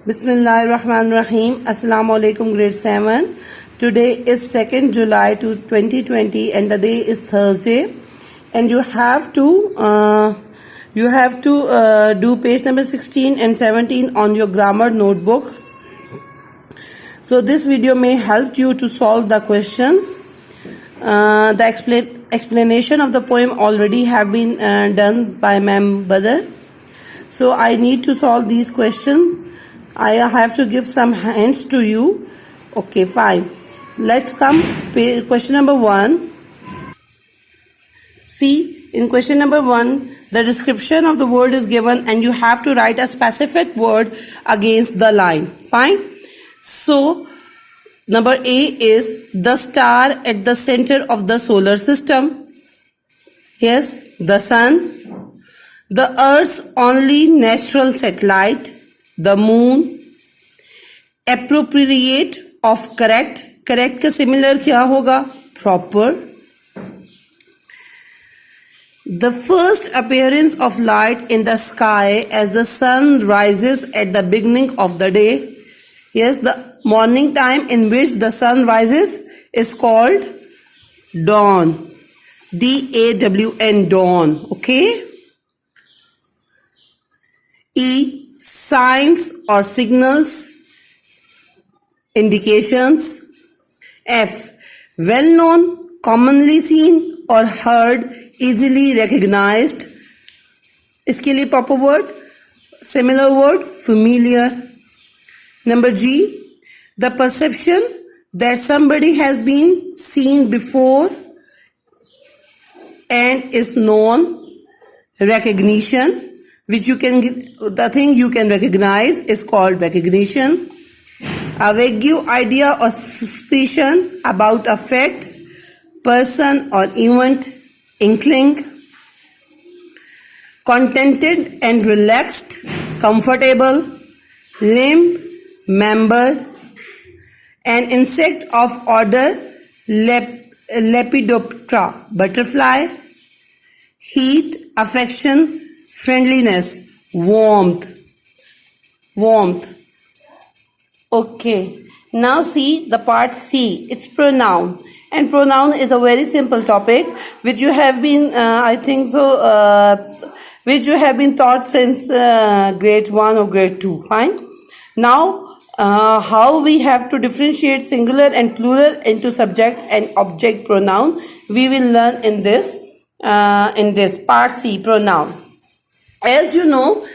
Bismillahirrahmanirrahim. Assalamu alaikum, grade 7. Today is 2nd July to 2020 and the day is Thursday, and you have to do page number 16 and 17 on your grammar notebook. So this video may help you to solve the questions. The explanation of the poem already have been done by Ma'am Badr. So I need to solve these questions. I have to give some hints to you. Okay, fine. Let's come question number 1. See, in question number 1, the description of the word is given and you have to write a specific word against the line. Fine. So, number A is the star at the center of the solar system. Yes, the sun. The Earth's only natural satellite. The moon. Appropriate of correct. Correct का similar क्या होगा? Proper. The first appearance of light in the sky as the sun rises at the beginning of the day. Yes, the morning time in which the sun rises is called dawn. D-A-W-N, dawn. Okay. E, signs or signals, indications. F, well known, commonly seen or heard, easily recognized. इसके लिए proper word, similar word, familiar. Number G, the perception that somebody has been seen before and is known, recognition, which you can, the thing you can recognize is called recognition. A vague idea or suspicion about a fact, person or event, inkling. Contented and relaxed, comfortable, limb, member. An insect of order Lepidoptera, butterfly. Heat, affection, friendliness, warmth. Okay, now see the part C. It's pronoun, and pronoun is a very simple topic which you have been which you have been taught since grade 1 or grade 2. Fine. Now how we have to differentiate singular and plural into subject and object pronoun we will learn in this part C, pronoun. As you know,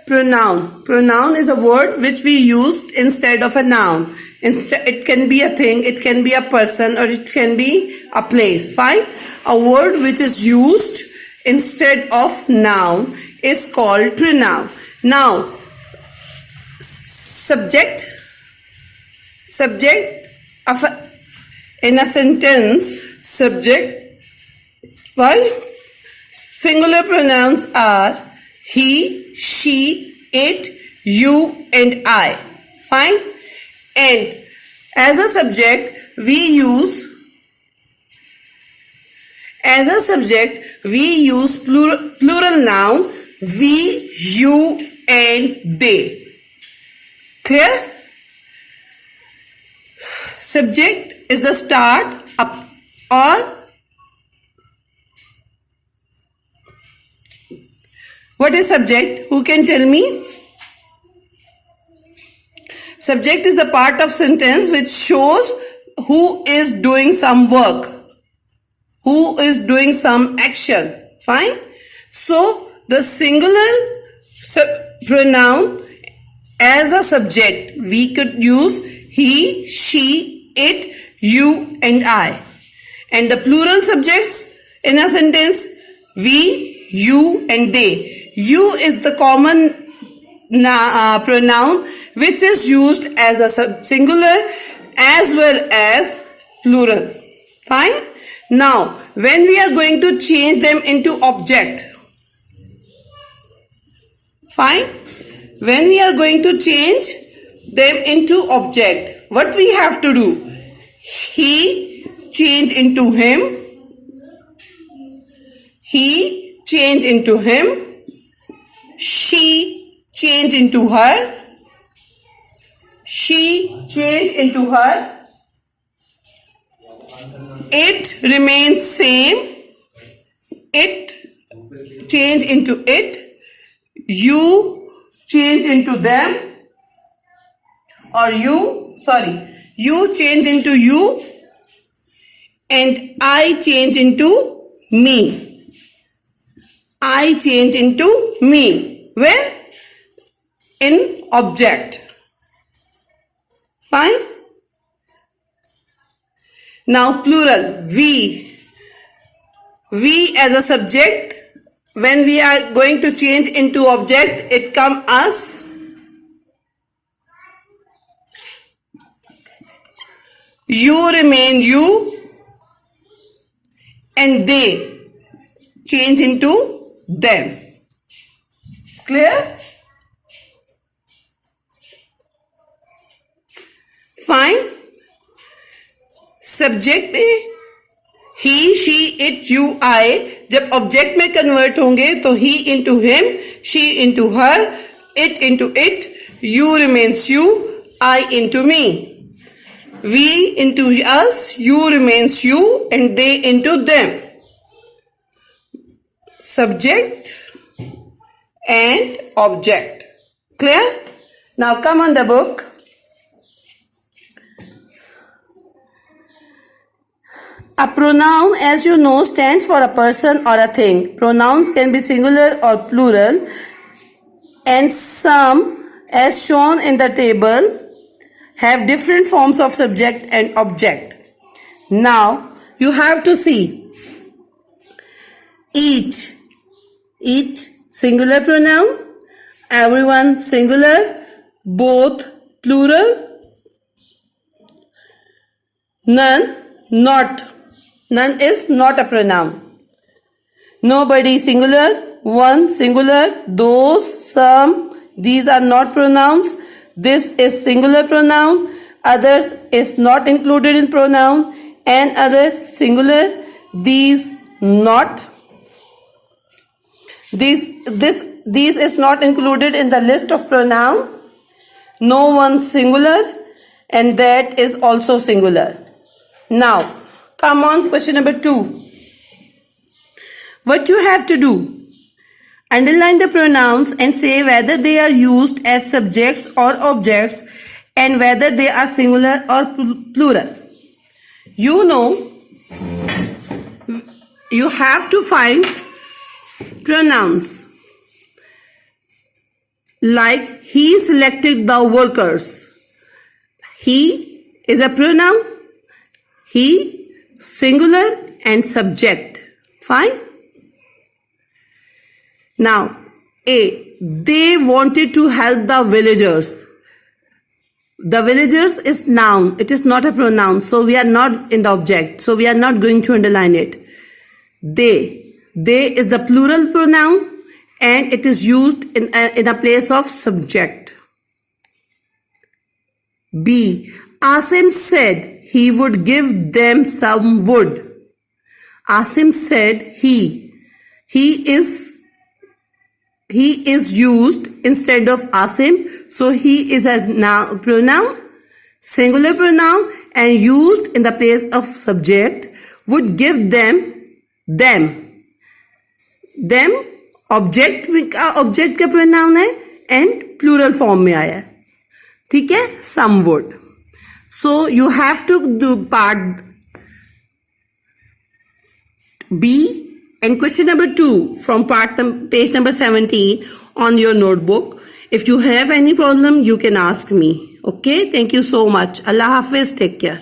pronoun is a word which we use instead of a noun. It can be a thing, it can be a person, or it can be a place. Fine. A word which is used instead of noun is called pronoun. Now, subject of in a sentence, subject. Why? Singular pronouns are he, she, it, you, and I. Fine. And as a subject we use plural noun we, you, and they. Clear? Subject is the start or what is subject? Who can tell me? Subject is the part of sentence which shows who is doing some work, who is doing some action. Fine. So the singular pronoun as a subject we could use he, she, it, you, and I. And the plural subjects in a sentence we, you, and they. You is the common pronoun which is used as a singular as well as plural. Fine. Now, when we are going to change them into object, fine. When we are going to change them into object, what we have to do? He change into him. He change into him. She change into her. she changed into her, it remains same, it change into it, you change into them, or you change into you, and I change into me. I change into me. Where? In object. Fine. Now plural, we. We as a subject, when we are going to change into object, it come as you remain you, and they change into them. Clear? Fine. Subject में he, she, it, you, I जब object में convert होंगे तो he into him, she into her, it into it, you remains you, I into me, we into us, you remains you, and they into them. Subject and object. Clear? Now come on the book. A pronoun, as you know, stands for a person or a thing. Pronouns can be singular or plural, and some, as shown in the table, have different forms of subject and object. Now you have to see each singular pronoun, everyone singular, both plural, none is not a pronoun, nobody singular, one singular, those, some, these are not pronouns, this is singular pronoun, others is not included in pronoun, and other singular, these not. These is not included in the list of pronoun. No one singular, and that is also singular. Now come on, question number 2. What you have to do? Underline the pronouns and say whether they are used as subjects or objects, and whether they are singular or plural. You know, you have to find pronouns like he selected the workers. He is a pronoun, he singular and subject. Fine. Now A, they wanted to help the villagers. The villagers is noun, it is not a pronoun, so we are not in the object, so we are not going to underline it. They is the plural pronoun, and it is used in a place of subject. B, Asim said he would give them some wood. Asim said he is used instead of Asim, so he is a pronoun, singular pronoun, and used in the place of subject. Would give them object का pronoun है and plural form में आया है. ठीक है, some would. So you have to do part B and question number 2 from page number 17 on your notebook. If you have any problem, you can ask me. Okay, thank you so much. Allah Hafiz, take care.